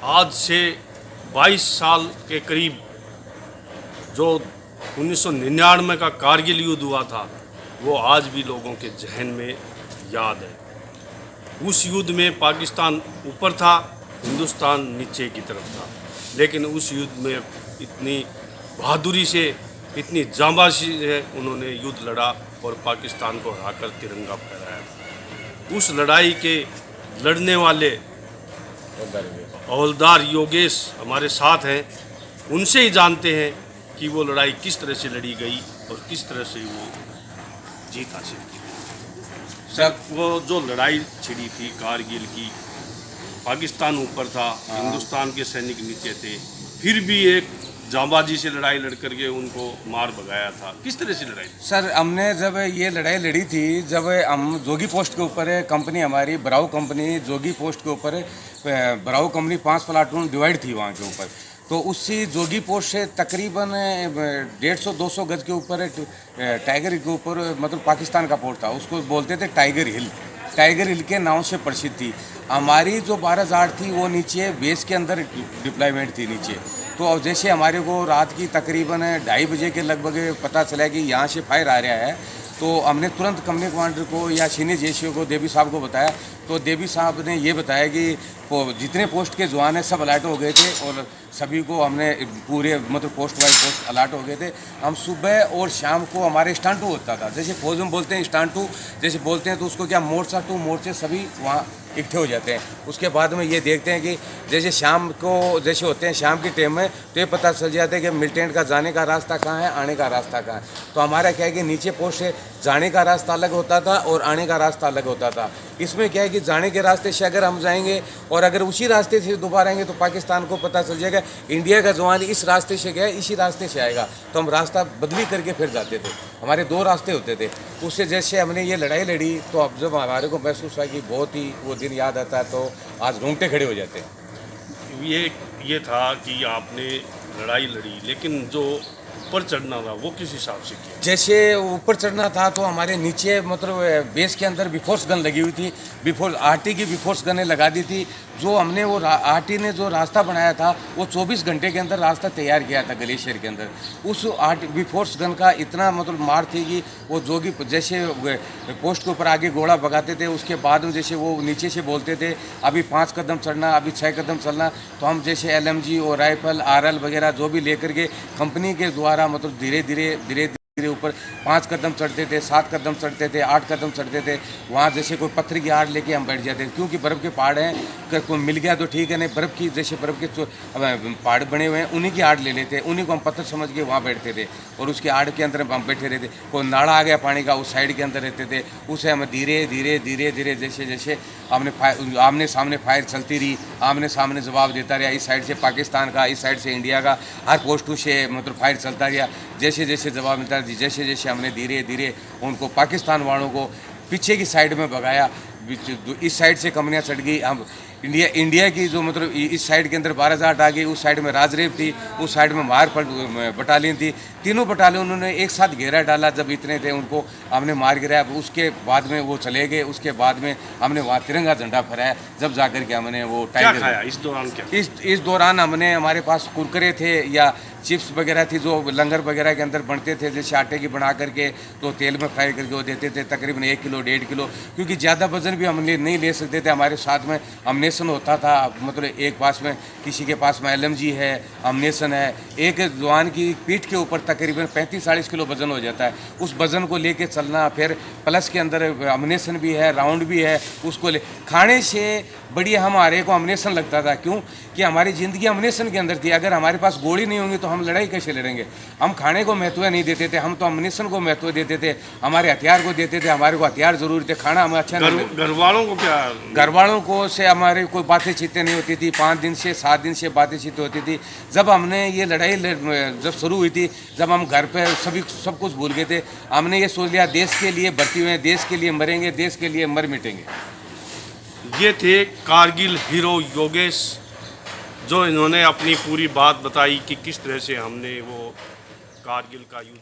आज से 22 साल के करीब जो 1999 का कारगिल युद्ध हुआ था वो आज भी लोगों के जहन में याद है। उस युद्ध में पाकिस्तान ऊपर था, हिंदुस्तान नीचे की तरफ था, लेकिन उस युद्ध में इतनी बहादुरी से, इतनी जांबाजी से उन्होंने युद्ध लड़ा और पाकिस्तान को हराकर तिरंगा फहराया था। उस लड़ाई के लड़ने वाले हवलदार योगेश हमारे साथ हैं, उनसे ही जानते हैं कि वो लड़ाई किस तरह से लड़ी गई और किस तरह से वो जीत हासिल की। सर, वो जो लड़ाई छिड़ी थी कारगिल की, पाकिस्तान ऊपर था, हिंदुस्तान के सैनिक नीचे थे, फिर भी एक जांबाजी से लड़ाई लड़ करके उनको मार भगाया था। किस तरह से लड़ाई थी? सर, हमने जब ये लड़ाई लड़ी थी, जब हम जोगी पोस्ट के ऊपर है कंपनी, हमारी बराऊ कंपनी जोगी पोस्ट के ऊपर है, बराऊ कंपनी 5 प्लाटून डिवाइड थी वहाँ के ऊपर। तो उसी जोगी पोस्ट से तकरीबन 150-200 गज के ऊपर टाइगर के ऊपर मतलब पाकिस्तान का पोर्ट था, उसको बोलते थे टाइगर हिल। टाइगर हिल के नाम से प्रसिद्ध थी। हमारी जो 12 जाट थी वो नीचे बेस के अंदर डिप्लॉयमेंट थी नीचे। तो अब जैसे हमारे को रात की तकरीबन 2:30 बजे के लगभग पता चला कि यहाँ से फायर आ रहा है, तो हमने तुरंत कंपनी कमांडर को या सीनियर जेसीओ को, देवी साहब को बताया। तो देवी साहब ने ये बताया कि जितने पोस्ट के जवान हैं सब अलर्ट हो गए थे और सभी को हमने पूरे मतलब पोस्ट वाइज पोस्ट अलर्ट हो गए थे। हम सुबह और शाम को हमारे स्टांटू होता था, जैसे फौज में बोलते हैं स्टांटू जैसे बोलते हैं, तो उसको क्या मोर्चा टू मोर्चे सभी वहाँ इकट्ठे हो जाते हैं। उसके बाद में ये देखते हैं कि जैसे शाम को जैसे होते हैं शाम की टाइम में, तो ये पता चल जाता है कि मिलिटेंट का जाने का रास्ता कहाँ है, आने का रास्ता कहाँ है। तो हमारा क्या है कि नीचे पोस्ट से जाने का रास्ता अलग होता था और आने का रास्ता अलग होता था। इसमें क्या है कि जाने के रास्ते से अगर हम जाएंगे और अगर उसी रास्ते से दोबारा आएंगे तो पाकिस्तान को पता चल जाएगा इंडिया का जवान इस रास्ते से गया, इसी रास्ते से आएगा, तो हम रास्ता बदली करके फिर जाते थे। हमारे 2 रास्ते होते थे। उससे जैसे हमने ये लड़ाई लड़ी तो अब जब हमारे को महसूस हुआ कि बहुत ही वो दिन याद आता है, तो आज रोंगटे खड़े हो जाते हैं। ये था कि आपने लड़ाई लड़ी, लेकिन जो ऊपर चढ़ना था वो किस हिसाब से किया? जैसे ऊपर चढ़ना था तो हमारे नीचे मतलब बेस के अंदर बिफोर्स गन लगी हुई थी, बिफोर्स आरटी की बिफोर्स गनें लगा दी थी। जो हमने वो आरटी ने जो रास्ता बनाया था वो 24 घंटे के अंदर रास्ता तैयार किया था ग्लेशियर के अंदर। उस बिफोर्स गन का इतना मतलब मार थी कि वो जोगी जैसे पोस्ट के ऊपर आगे घोड़ा भगाते थे, उसके बाद में जैसे वो नीचे से बोलते थे अभी 5 कदम चढ़ना, अभी 6 कदम चलना, तो हम जैसे LMG और राइफल RL वगैरह जो भी लेकर के कंपनी के द्वारा मतलब धीरे धीरे ऊपर 5 कदम चढ़ते थे, 7 कदम चढ़ते थे, 8 कदम चढ़ते थे। वहाँ जैसे कोई पत्थर की आड़ लेके हम बैठ जाते थे, क्योंकि बर्फ़ के पहाड़ हैं, अगर कोई मिल गया तो ठीक है, नहीं बर्फ़ की जैसे बर्फ़ के पहाड़ बने हुए हैं उन्हीं की आड़ ले लेते, उन्हीं को हम पत्थर समझ के वहाँ बैठते थे और उसके आड़ के अंदर हम बैठे रहते। कोई नाड़ा आ गया पानी का उस साइड के अंदर रहते थे, उसे हम धीरे धीरे जैसे जैसे हमने आमने सामने फायर चलती रही, आमने सामने जवाब देता रहा, इस साइड से पाकिस्तान का, इस साइड से इंडिया का, हर पोस्टों से मतलब फायर चलता रहा। जैसे जैसे जवाब मिलता, जैसे जैसे हमने धीरे धीरे उनको पाकिस्तान वालों को पीछे की साइड में भगाया। इस साइड से कंपनियाँ चढ़ गई, हम इंडिया की जो मतलब इस साइड के अंदर 12 जाट आ गई, उस साइड में राजरेव थी, उस साइड में मार बटालियन थी। तीनों बटालियन उन्होंने एक साथ घेरा डाला। जब इतने थे उनको हमने मार गिराया। उसके बाद में वो चले गए, उसके बाद में हमने वहाँ तिरंगा झंडा फहराया। जब जाकर के हमने वो टाइगर खाया इस दौरान क्या? इस दौरान हमने, हमारे पास कुरकुरे थे या चिप्स वगैरह थी जो लंगर वगैरह के अंदर बनते थे, जैसे आटे की बना करके तो तेल में फ्राई करके वो देते थे, तकरीबन 1 किलो 1.5 किलो, क्योंकि ज़्यादा वजन भी हम नहीं ले सकते थे। हमारे साथ में अमनेशन होता था, मतलब एक पास में किसी के पास में LMG है, अमनेशन है। एक जवान की पीठ के ऊपर तकरीबन 35-40 किलो वजन हो जाता है। उस वजन को लेके चलना, फिर प्लस के अंदर अमनेशन भी है, राउंड भी है, उसको ले खाने से बढ़िया हमारे को अमनेशन लगता था। क्यों कि हमारी ज़िंदगी अमनेशन के अंदर थी। अगर हमारे पास गोली नहीं होंगी तो हम लड़ाई कैसे लड़ेंगे? हम खाने को महत्व नहीं देते थे, हम तो अमनेशन को महत्व देते थे, हमारे हथियार को देते थे। हमारे को हथियार जरूरी थे, खाना हमें अच्छा नहीं। घर वालों को क्या? घर वालों को से हमारे कोई बातें चीतें नहीं होती थी। 5 दिन से 7 दिन से बातें चीतें होती थी। जब हमने ये लड़ाई जब शुरू हुई थी, जब हम घर पे सब कुछ भूल गए थे, हमने ये सोच लिया देश के लिए भर्ती हुए हैं, देश के लिए मरेंगे, देश के लिए मर मिटेंगे। ये थे कारगिल हीरो योगेश, जो इन्होंने अपनी पूरी बात बताई कि किस तरह से हमने वो कारगिल का युद्ध